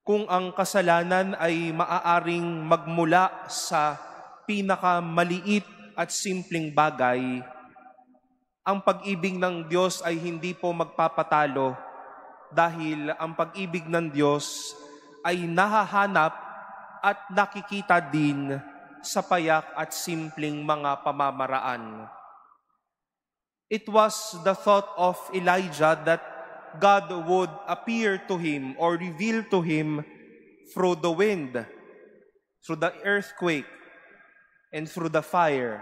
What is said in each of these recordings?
kung ang kasalanan ay maaaring magmula sa pinakamaliit at simpleng bagay, ang pag-ibig ng Diyos ay hindi po magpapatalo dahil ang pag-ibig ng Diyos ay nahahanap at nakikita din sa payak at simpleng mga pamamaraan. It was the thought of Elijah that God would appear to him or reveal to him through the wind, through the earthquake, and through the fire.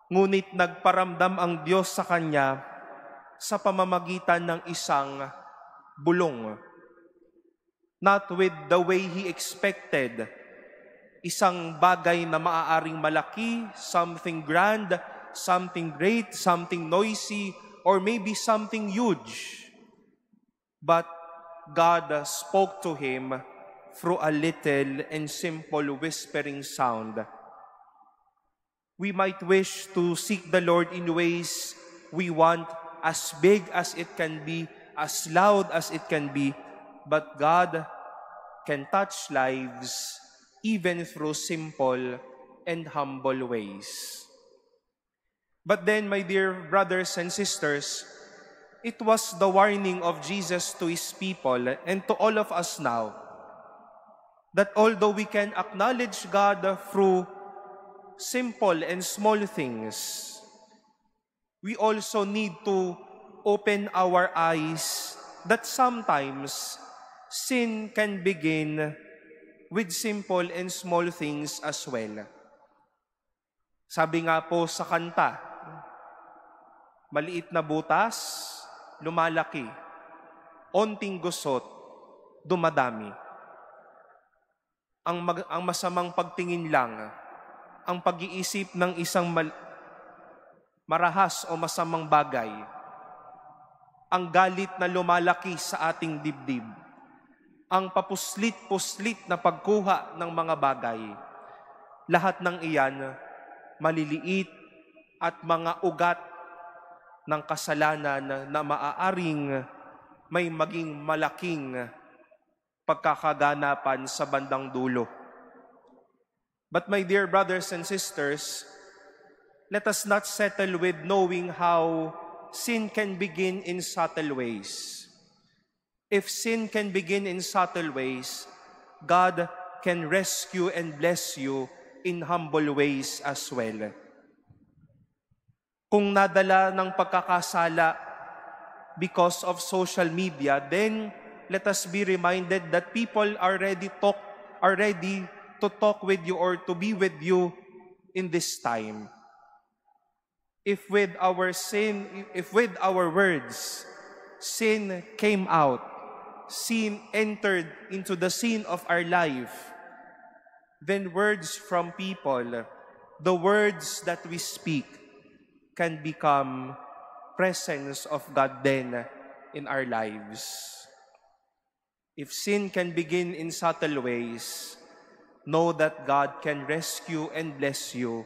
Ngunit nagparamdam ang Diyos sa kanya sa pamamagitan ng isang bulong. Not with the way he expected, isang bagay na maaaring malaki, something grand, something great, something noisy, or maybe something huge. But God spoke to him through a little and simple whispering sound. We might wish to seek the Lord in ways we want, as big as it can be, as loud as it can be, but God can touch lives even through simple and humble ways. But then, my dear brothers and sisters, it was the warning of Jesus to His people and to all of us now that although we can acknowledge God through simple and small things, we also need to open our eyes that sometimes sin can begin with simple and small things as well. Sabi nga po sa kanta, maliit na butas, lumalaki. Onting gusot, dumadami. Ang masamang pagtingin lang, ang pag-iisip ng isang marahas o masamang bagay, ang galit na lumalaki sa ating dibdib, ang papuslit-puslit na pagkuha ng mga bagay, lahat ng iyan, maliliit at mga ugat ng kasalanan na maaaring may maging malaking pagkakaganapan sa bandang dulo. But my dear brothers and sisters, let us not settle with knowing how sin can begin in subtle ways. If sin can begin in subtle ways, God can rescue and bless you in humble ways as well. Kung nadala ng pagkakasala because of social media, then let us be reminded that people are ready to talk with you or to be with you in this time. If with our words, sin came out, sin entered into the scene of our life, then words from people, the words that we speak, can become presence of God then in our lives. If sin can begin in subtle ways, know that God can rescue and bless you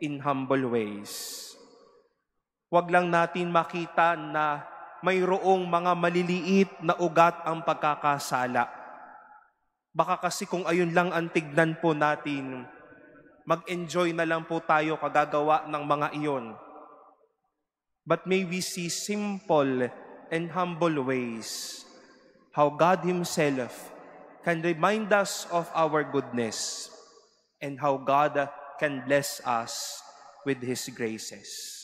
in humble ways. Huwag lang natin makita na mayroong mga maliliit na ugat ang pagkakasala. Baka kasi kung ayun lang ang tignan po natin, mag-enjoy na lang po tayo kagagawa ng mga iyon. But may we see simple and humble ways how God Himself can remind us of our goodness and how God can bless us with His graces.